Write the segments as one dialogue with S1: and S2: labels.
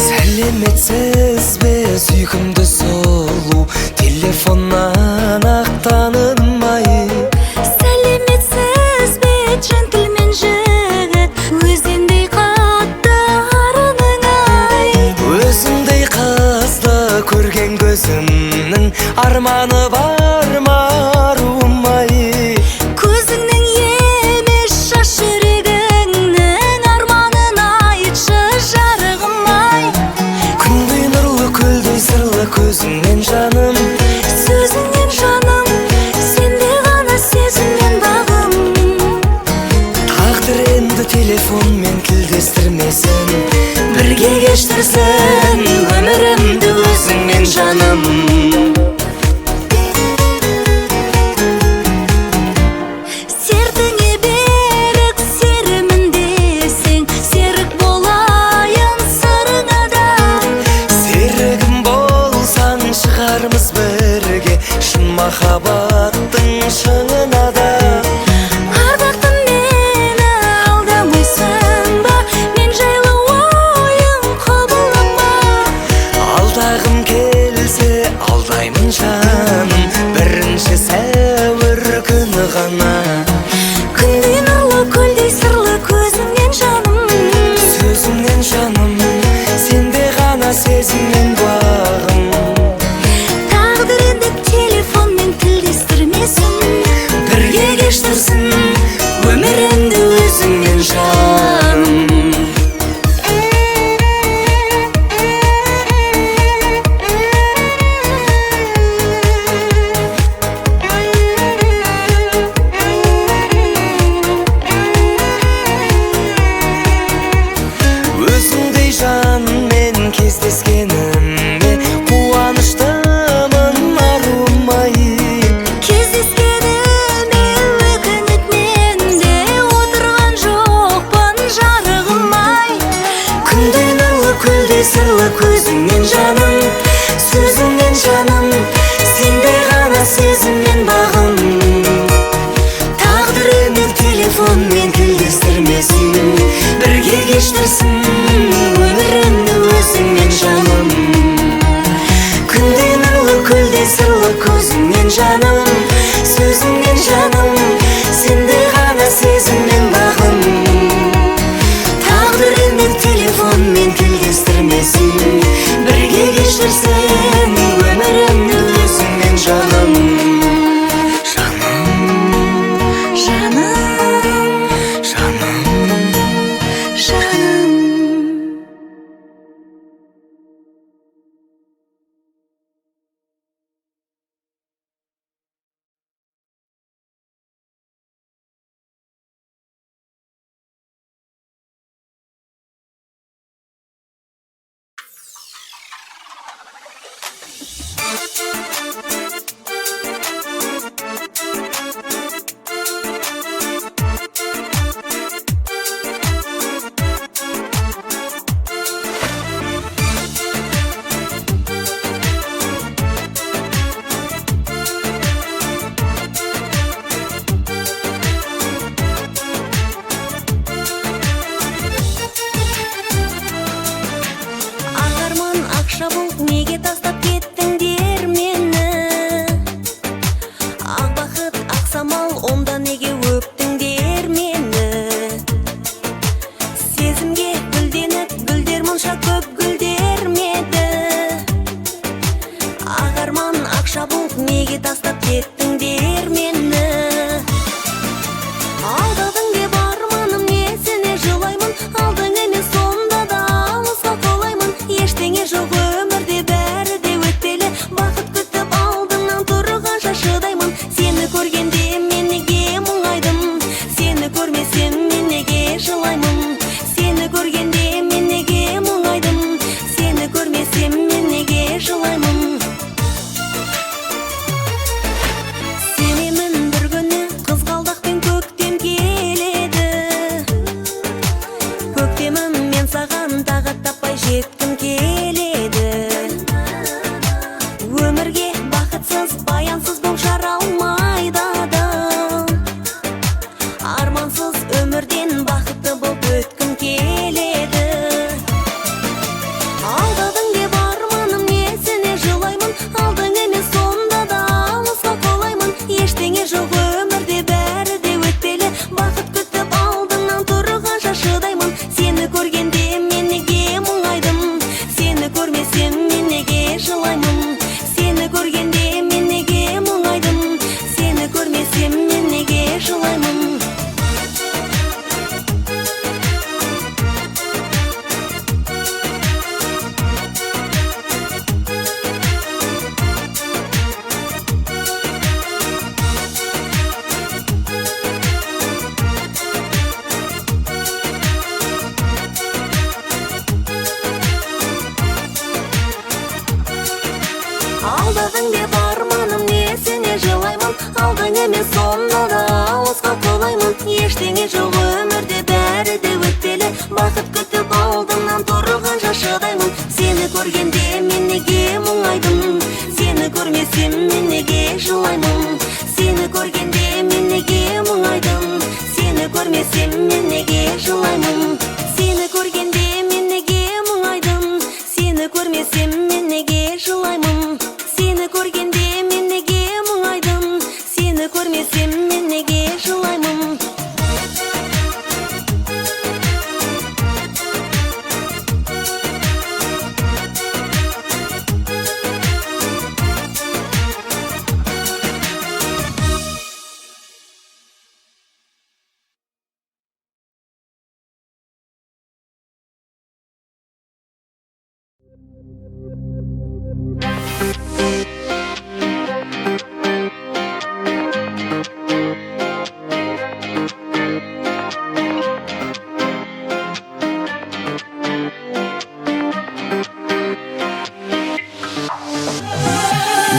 S1: Сәлеметсіз бе сүйкімді сұлу, телефоннан ақ танылмай.
S2: Сәлеметсіз бе джентльмен жігіт, өзіңдей қатты арының ай.
S1: Өзіңдей қызды көрген көзімнің арманы бар ма арумай.
S2: Көзіңнің емес шаш жүрегіңнің арманын айтшы жарығым ай.
S1: Күндей нұрлы көлдей сырлы көзіңнен жаным,
S2: Сөзіңнен жаным, сенде ғана сезімнен бағым.
S1: тағдыр енді телефонмен тілдестірмесін, бірге кештірсін өмірімді өзіңмен жаным.
S2: Сертіңе берік серімін десең, серік болайын сырыңа да.
S1: Серігім болсаң шығармыз бірге, шын махаббаттың шыңына да.
S2: Ардақтым мені алдамайсың ба, мен жайлы ойың құбылама.
S1: Алдағым келсе алдаймын жаным, бірінші сәуір күні ғана.
S2: Күндей нұрлы көлдей сырлы көзіңнен жаным,
S1: Сөзіңнен жаным, сенде ғана сезіммен бағым.
S2: тағдыр енді телефонмен тілдестірмесін,
S1: Бірге кештірсін өмірімді өзіңмен жаным. Өзіңдей жанмен кездескеніме қуаныштымын арумай.
S2: кездескеніме өкініп мен де отырған жоқпын жарығым ай.
S1: Күндей нұрлы көлдей сырлы көзіңнен жаным, сөзіңнен жаным, сенде ғана сезіммен бағым. Тағдыр енді телефонмен тілдестірмесін, бірге кештірсін өмірімді өзіңмен жаным. Күндей нұрлы көлдей сырлы көзіңнен жаным, сөзіңнен жаным, сенде ғана сезіммен бағым. Тағдыр енді телефонмен тілдестірмесін, бірге кештірсін өмірімді өзіңмен жаным. Жаным,
S2: Жаным,
S1: жаным.
S2: жаным. Ағарман ақша бұл, неге тастап кеттіңдер мені? Ақ бақыт, ақ самал, онда неге өптіңдер мені? Сезімге гүлденіп, гүлдер мұнша көп гүлдермеді. Ағарман ақша бұл, неге тастап кеттіңдер мені? Алдадың деп арманым несіне жылаймын, алдың емес сонда да алысқа қалаймын. Ештеңе жоқ өмірде, бәрі де өтпелі, бақыт күтіп алдыңнан тұрғанша шыдаймын. Сені көргенде мен неге мұңайдым, сені көрмесем мен неге жылаймын. Сені көргенде мен неге мұңайдым, сені көрмесем мен неге жылаймын. көргенде мен неге мұңайдым, сені көрмесем мен неге жылаймын. Сені көргенде мен неге мұңайдым, сені көрмесем мен неге жылаймын. Сені көргенде мен неге мұңайдым, сені көрмесем мен неге жылаймын. Сені көргенде мен неге мұңайдым, сені көрмесем мен неге жылаймын.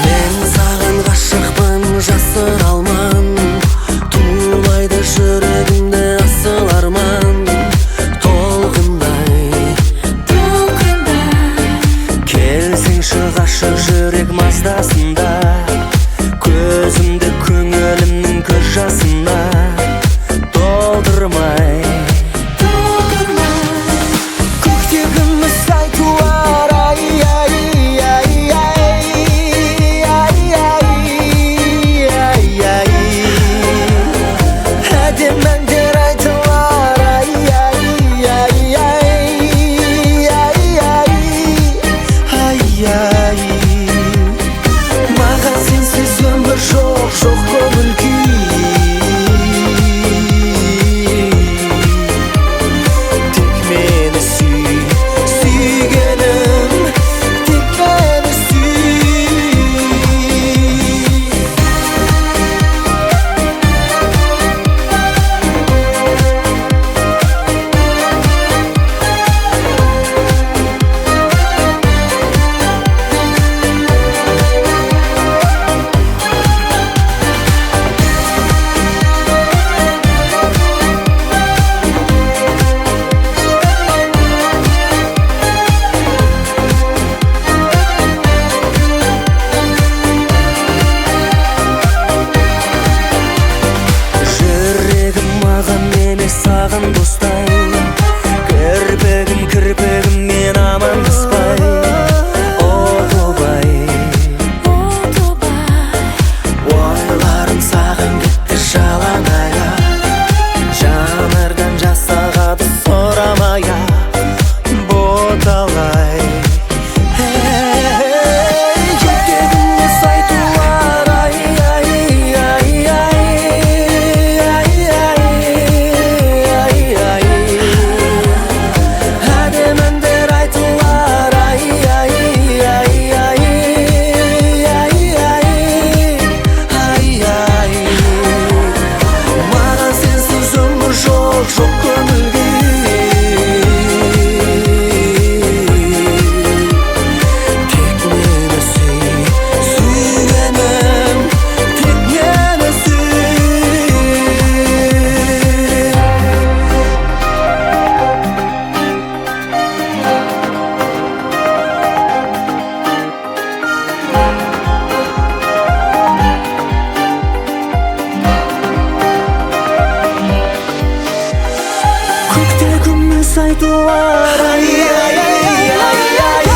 S1: Мен саған ғашықпын, жасыра алман. Тулайды жүрегімде асыл арман. Толқындай келсеңші ғашық жүрек маздасында, көзімді көңілімнің көз жасына толтырмай. Көктегіміз сай туар, ай, ай, ай, ай, ай, ай, ай, ай. Әдемі әндер айтылар, ай, ай, ай, ай, ай, ай, ай. Маған сенсіз өмір жоқ, жоқ көңіл күй. Тек мені сүй, сүйгенім, тек мені сүй. Жүрегім маған емес саған достай, кірпігім кірпігіммен амандаспай. О тобай, ойларым саған кетті жалаң аяқ, жанардан жас ағады сұрамай-ақ, боталай. Жүрегіме сай туар, ай, ай, ай, ай, ай, ай. Әдемі әндер айтылар, ай, ай, ай, ай, ай, ай. Маған сенсіз өмір жоқ, жоқ көңіл күй. Тек мені сүй, сүйгенім, тек мені сүй. Көкте күміс ай туар, ай, ай, ай, ай, ай,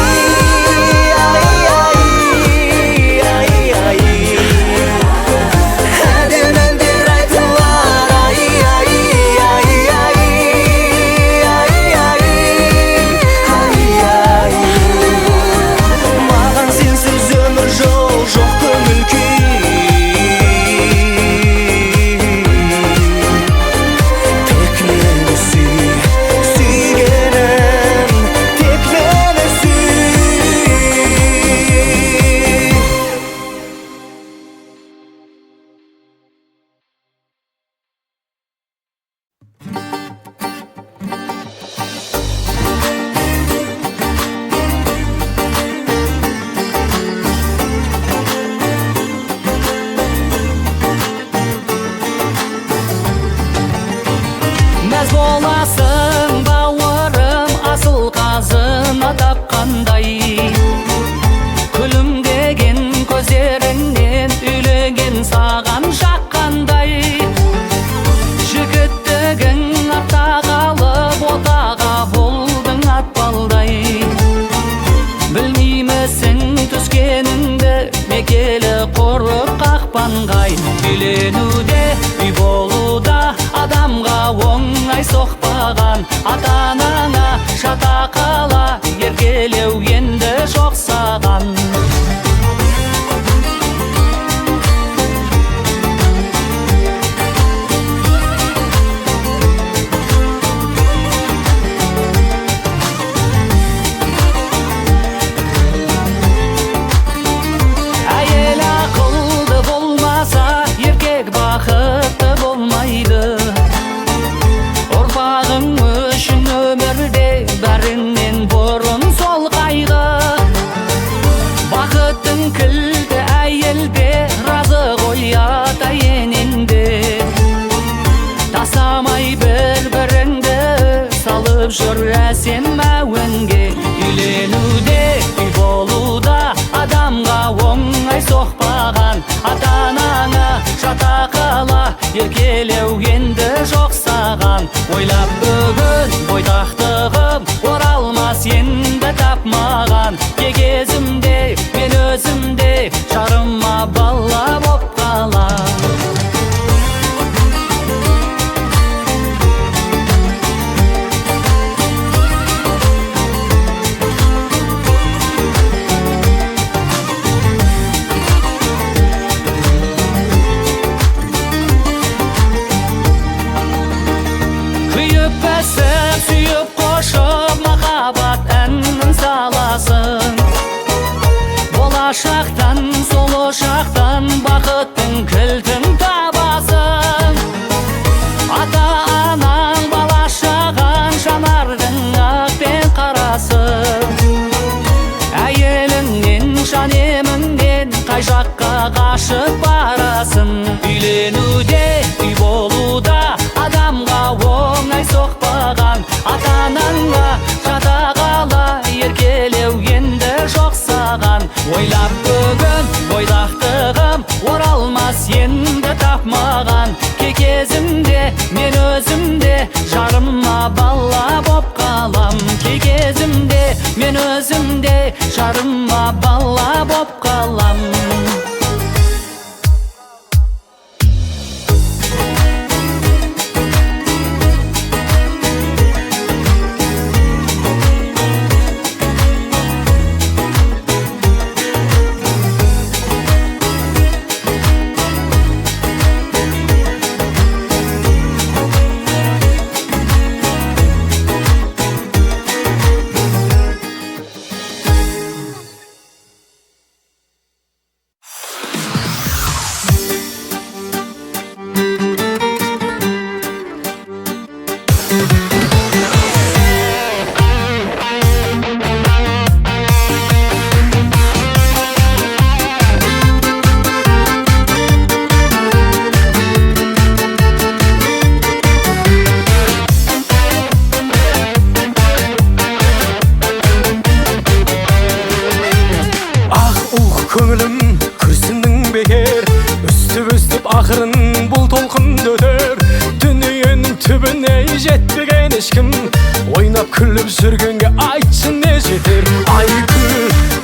S1: ай, ай. Әдемі әндер айтылар, ай, ай, ай, ай, ай, ай. Маған сенсіз өмір жоқ, жоқ көңіл күй. Тек мені сүй, сүйгенім,
S3: үйленуде үй болуда адамға оңай соқпаған, ата-анаңа шатақала еркелеу енді жоқ саған. Әйел ақылды болмаса еркек бақытты болмайды. Ұрпағың үшін өмірде бәрінен бұрын сол қайғы. Бақыттың кілті әйелде, разы ғой ата енеңде. Тасамай бір-біріңді салып жүр әсем мәуінге. Үйленуде үй болуда адамға оңай соқпаған, ата-анаңа шатақала еркелеу енді жоқ саған. Ойлап бүгін бойдақтығым оралмас енді тапмаған, кезімде мен өзімде жарыма бала боп қалам. Бәсіп сүйіп қошып махаббат әнін саласың. Болашақтан сол ошақтан бақыттың кілтін табасың. Ата-анаң балашаған жанардың ақ пен қарасы. Әйеліңнен жан еміңнен қай жаққа қашып барасың. Үйленуде үй болуда адамға оңай соқпаған, ата-анаңа шатақала еркелеу енді жоқ саған. Ойлап бүгін бойдақтығым оралмас енді тапмаған, кезімде мен өзімде жарыма бала боп қалам. Кезімде мен өзімде жарыма бала боп қалам.
S1: Көңілім күрсіндің бекер, үстіп ақырын бұл толқын өтер. Дүниенің түбіне жетпеген ешкім, ойнап күліп жүргенге айтшы не жетер. Ай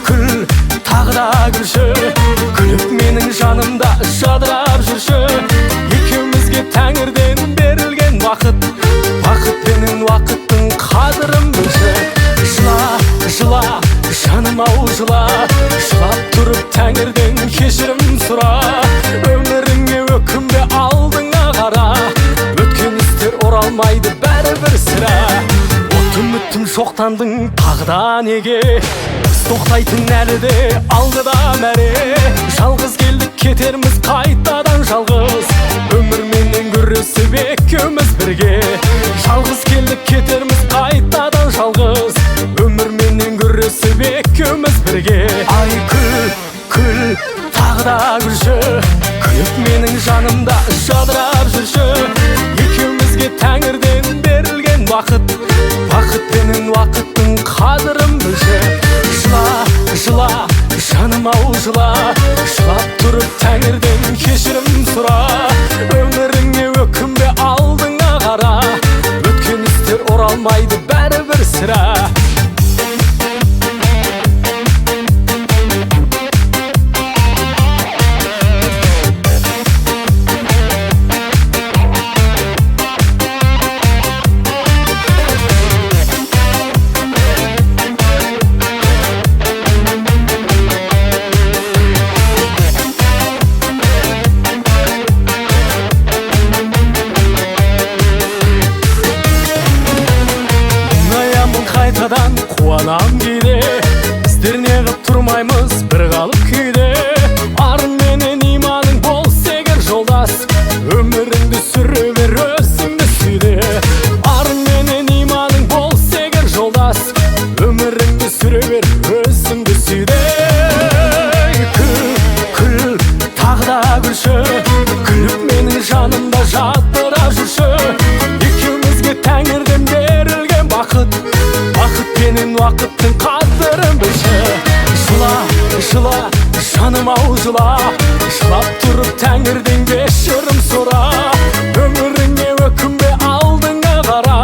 S1: күл, тағы да күлші, күліп менің жанымда жадырап жүрші. Екеумізге тәңірден берілген уақыт, бақытпенен уақыттың қадырын білші. Жыла, жаным-ау жыла, жылап тұрып тәңірден кешірім сұра. Өміріңе өкінбе, алдыңа қара, өткен істер оралмайды бәрібір сірә. Үмітім шоқтандың тағда неге, біз тоқтайтын әлі де алдыда мәре. Жалғыз келдік кетерміз қайтадан жалғыз, өмірменен күресіп екеуміз бірге. Жалғыз келдік кетерміз қайтадан жалғыз, өмірменен күресіп екеуміз бірге. Ай күл, тағда күлші, күліп менің жанымда жадырап жүрші. Екеумізге тәңірден берілген уақыт, бақытпенен уақыттың қадырын білші. Жыла, жаным-ау жыла, жылап тұрып тәңірден кешірім сұра. Өміріңе өкінбе, алдыңа қара, өткен істер оралмайды бәрібір сірә.
S4: кубанам кейде, біздер неғып тұрмаймыз бір қалып күйде. Арың менен иманың болса егер жолдас, өміріңді сүре бер өзіңді сүйде. Арың менен иманың болса егер жолдас, өміріңді сүре бер өзіңді сүйде. Күл, тағы да күлші, күліп менің жанымда жаттыра жүрші. Екеумізге тәңірден берілген бақыт, бақыт пенен уақыттың қадірін білші. Жыла, жаным-ау жыла, жылап тұрып тәңірден кешірім сұра. Өміріңе өкінбе, алдыңа қара,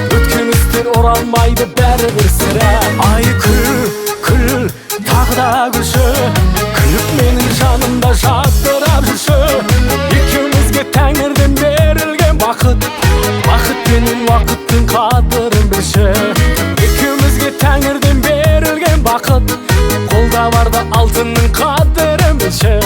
S4: өткен істер оралмайды бәрібір сірә. Ай күл, тағы да күлші, күліп менің жанымда жаттырап жүрші. Екеумізге тәңірден берілген бақыт, бақыт пенен уақыттың қадірін білші. Екеумізге тәңірден берілген бақыт, қолда барда алтынның қадірін білші.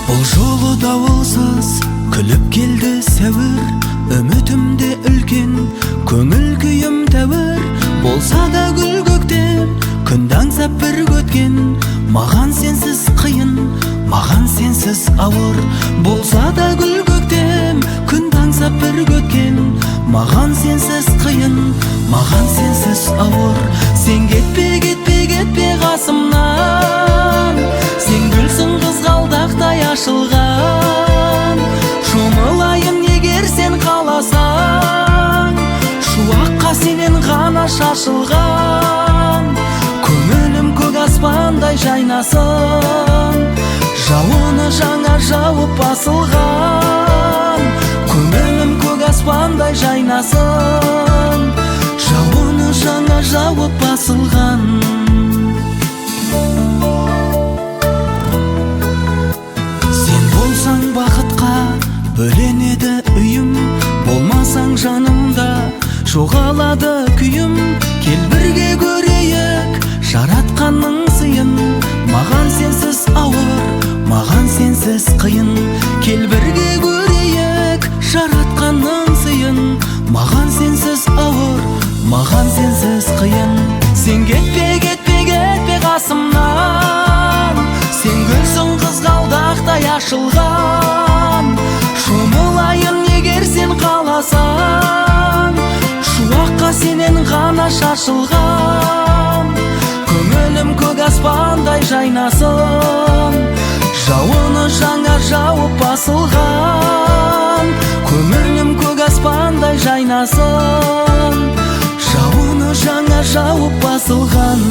S1: Бұл жолы дауылсыз күліп келді сәуір, үмітімде үлкен, көңіл күйім тәуір. Болса да гүл көктем, күнді аңсап бір көткен, маған сенсіз қиын, маған сенсіз ауыр. Болса да гүл көктем, күнді аңсап бір көткен, маған сенсіз қиын, маған сенсіз ауыр. Сен кетпе, кетпе, кетпе қасымнан, сен гүлсің қызғалдақтай ашылған. Шомылайын егер сен қаласаң, шуаққа сенен ғана шашылған. Көңілім көк аспандай жайнасын, жауыны жаңа жауып басылған. Көңілім көк аспандай жайнасын, жауыны жаңа жауып басылған. Бақытқа бөленеді үйім, болмасаң жанымда жоғалады күйім. Кел бірге көрейік жаратқанның сыйын, маған сенсіз ауыр, маған сенсіз қиын. Кел бірге көрейік жаратқанның сыйын, маған сенсіз ауыр, маған сенсіз қиын. Сен кетпе, кетпе, кетпе қасымнан, сен гүлсің қызғалдақтай ашылған. Шомылайын егер сен қаласаң, шуаққа сенен ғана шашылған. Көңілім көк аспандай жайнасын, жауыны жаңа жауып басылған. Көңілім көк аспандай жайнасын, жауыны жаңа жауып басылған.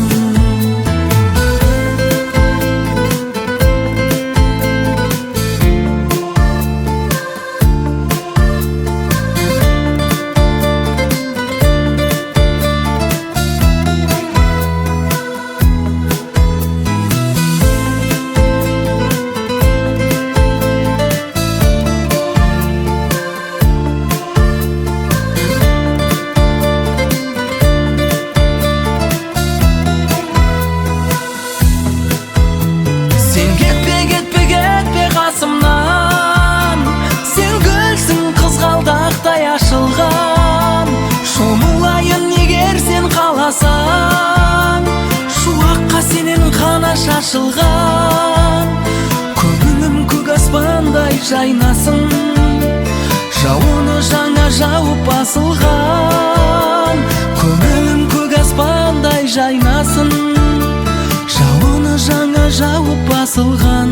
S1: Шуаққа сенен ғана шашылған. Көңілім көк аспандай жайнасын, жауыны жаңа жауып басылған. Көңілім көк аспандай жайнасын, жауыны жаңа жауып басылған.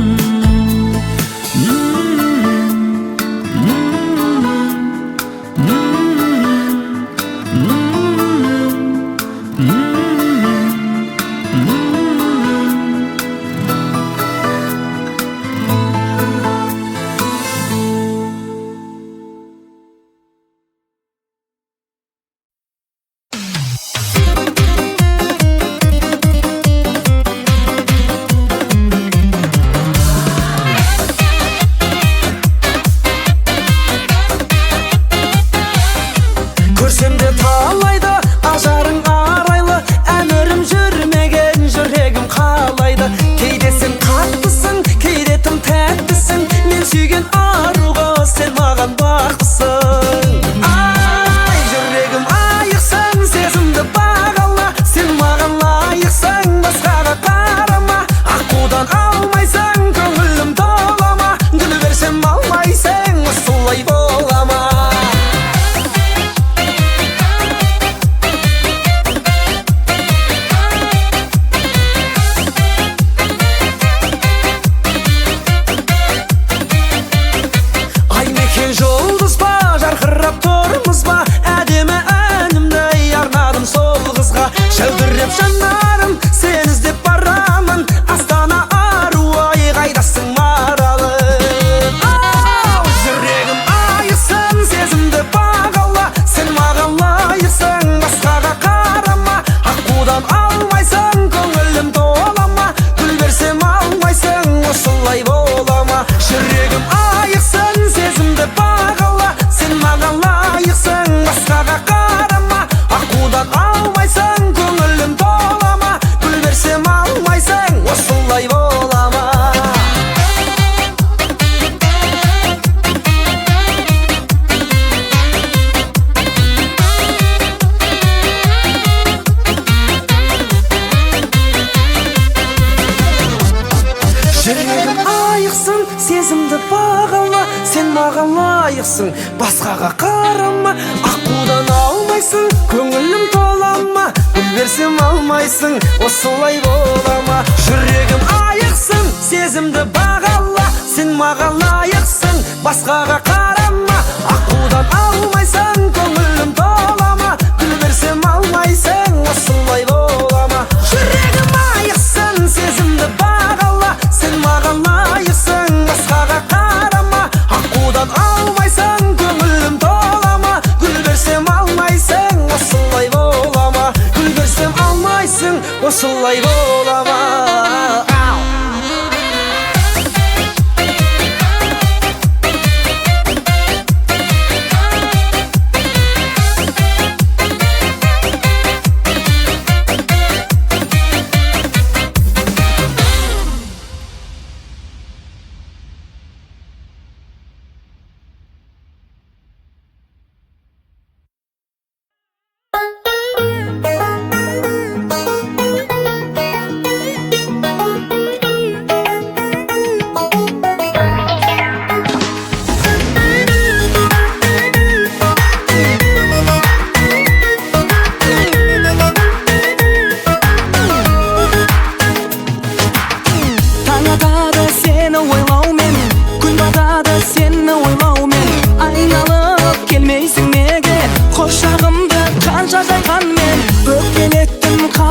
S1: жүрегім айықсын, сезімді бағала, сен маған лайықсың, басқаға қарама. Аққудан алмайсың, көңілім толама, гүл берсем алмайсың, осылай болама. Жүрегім айықсын, сезімді бағала, сен маған лайықсың, басқаға қарама. Аққудан алмайсың, көңілім толама, гүл берсем алмайсың, осылай болама. Жүрегім айықсын, сезімді бағала, сен маған лайықсың, басқаға қарама. Аққудан алмайсың, көңілім толама, гүл берсем алмайсың, осылай болама. Гүл берсем алмайсың, осылай болама.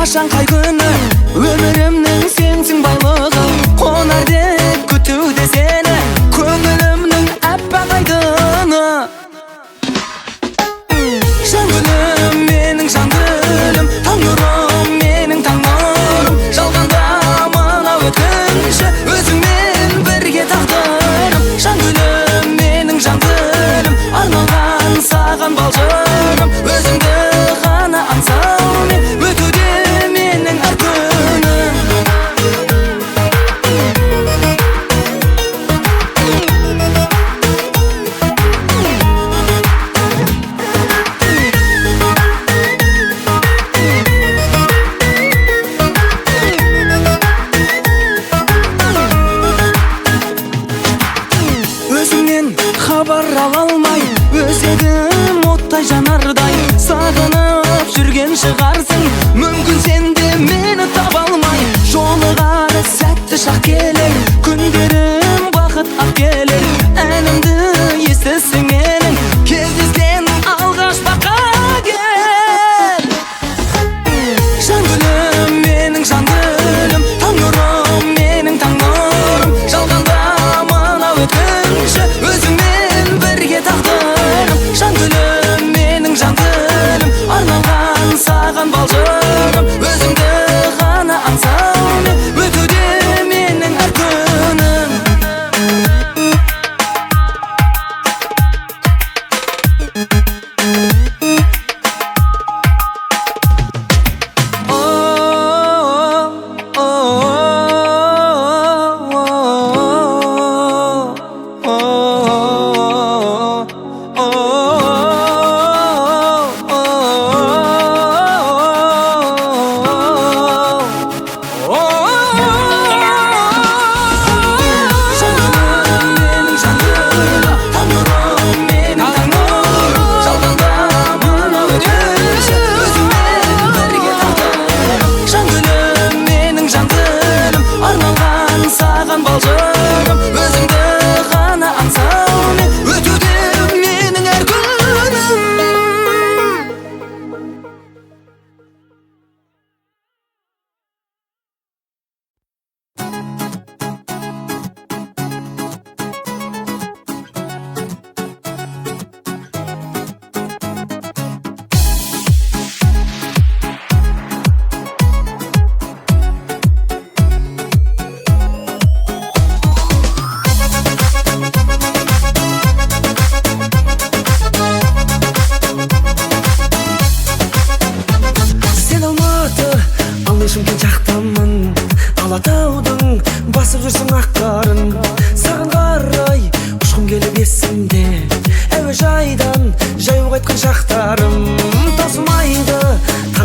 S1: Қашан қай күні өмірімнің сенсің байлығы, қонар деп күтуде сені көңілімнің әппақ айдыны. Жангүлім менің жангүлім, таңнұрым менің таңнұрым, жалғанда мынау өткінші өзіңмен бірге тағдырым. Жангүлім менің жангүлім, арналған саған балжырым, өзіңді ғана аңсаумен өтуде менің әр күнім. Өзіңнен хабар ала алмай, өзегім оттай жанардай сағынып жүрген шығарсың. Мүмкін сен де мені таба алмай, жолығар сәтті шақ келер, күндерім бақыт ақ келер. Әнімді естісің менің, кездескен алғаш бақа кел. Жангүлім менің жангүлім, таңнұрым менің таңнұрым, жалғанда мынау өткінші өзіңмен бірге тағдырым. Жангүлім менің жангүлім, арналған саған балжырым, өзіңді ғана аңсаумен өтуде менің әр күнім.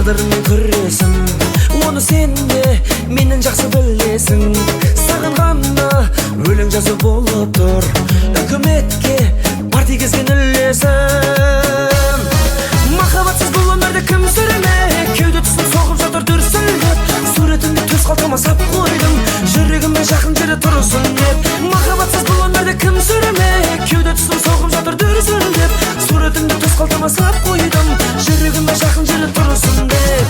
S1: тағдырмен күресім, оны сен де менен жақсы білесің. Сағынғаннан жазу болып тұр. Үкіметке бар тигізген үлесім. Махаббатсыз бұл өмірді кім сүрмек? Кеуде тұсын соғып жатыр дүрсілдеп. Суретіңді төс қалтама сап қойдым, жүрегіме жақын жері тұрсын деп. Махаббатсыз бұл өмірді кім сүрмек? Кеуде тұсын соғып жатыр дүрсілдеп. Суретіңді төс қалтама сап қойдым, жүрегіме жақын жері тұрсын деп.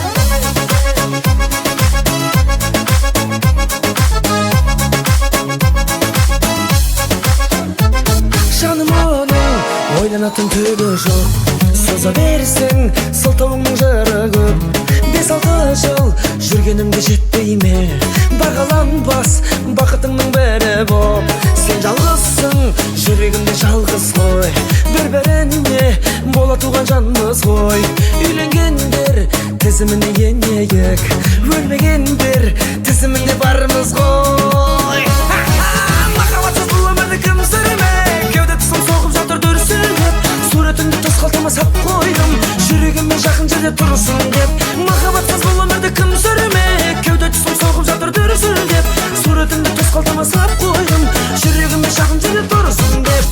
S1: Жаным оның ойланатын түгі жоқ. Соза берсең сылтауыңның жыры көп. 5-6 жыл жүргенімде жетпей ме? Бағаланбас бақытыңның бәрі боп. Сен жалғызсың, жүрегімде жалғыз ғой. Бір-біріне бола туған жанмыз ғой. Үйленгендер тізіміне енейік, өлмегендер тізімінде бармыз ғой. Махаббатсыз бұл өмірді кім сүрмек? Кеуде тұсын соғып жатыр дүрсілдеп. Суретіңді төс қалтама сап қойдым, жүрегіме жақын жерде тұрсын деп. Махаббатсыз бұл өмірді кім сүрмек? Кеуде тұсын соғып жатыр дүрсілдеп. Суретіңді төс қалтама сап қойдым, жүрегіме жақын жерде тұрсын деп.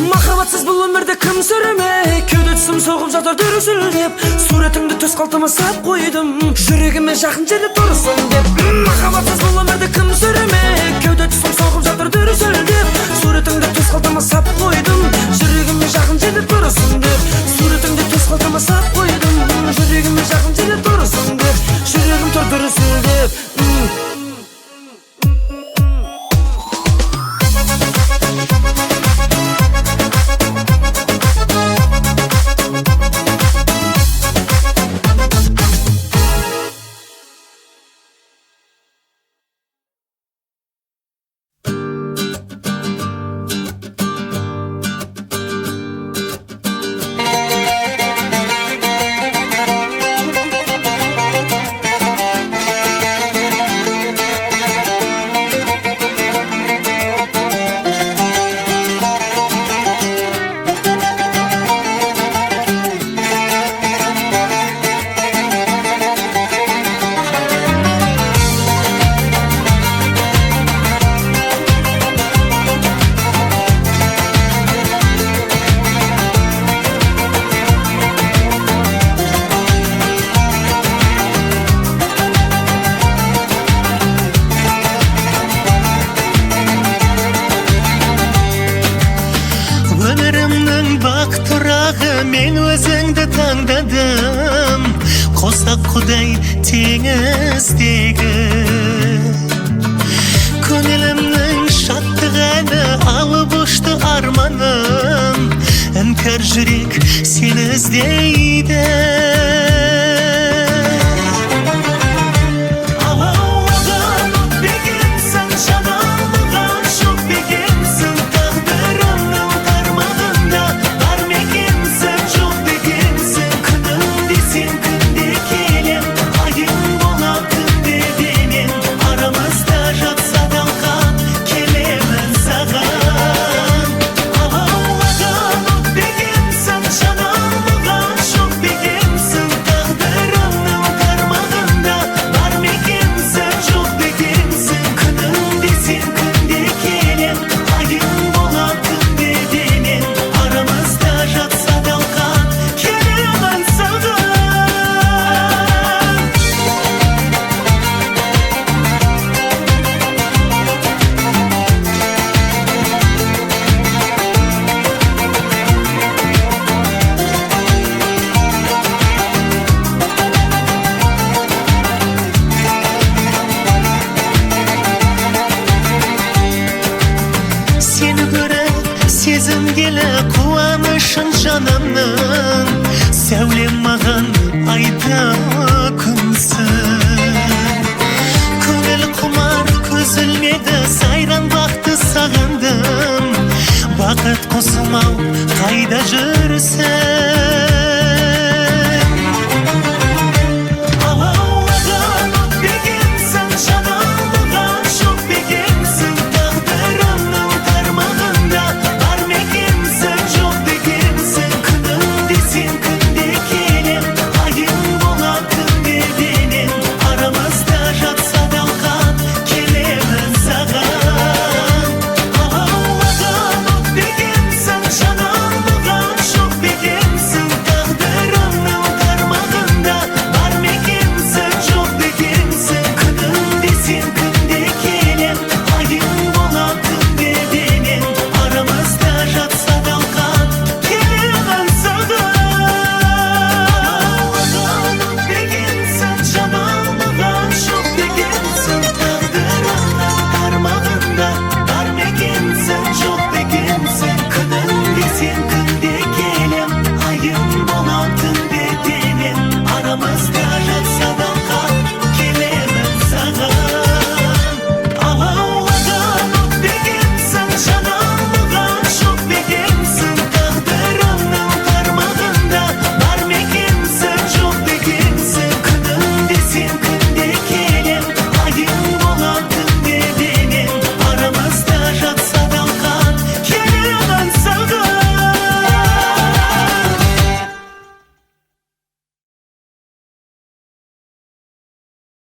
S1: Махаббатсыз бұл өмірді кім сүрмек? Кеуде тұсым соғып жатыр дүрсілдеп. Суретіңді төс қалтама сап қойдым, жүрегіме жақын жерде тұрсын деп. Махаббатсыз бұл өмірді кім сүрмек? Кеуде тұсым соғып жатыр дүрсілдеп. Суретіңді төс қалтама сап қойдым, жүрегіме жақын жерде тұрсын деп. Суретіңді төс қалтама сап қойдым, жүрегіме жақын жерде тұрсын деп. Жүрегім тұр дүрсілдеп.
S5: Мен өзіңді таңдадым, қосақ құдай теңіздегі. Көңілімнің шаттық әні алып ұшты арманым, іңкәр жүрек сені іздейді. Қуанышын жанымның, сәулем маған айда күнсің. Көңіл құмар көзілмеді, сайран бақты сағындым. Бақыт қосылмау қайда жүр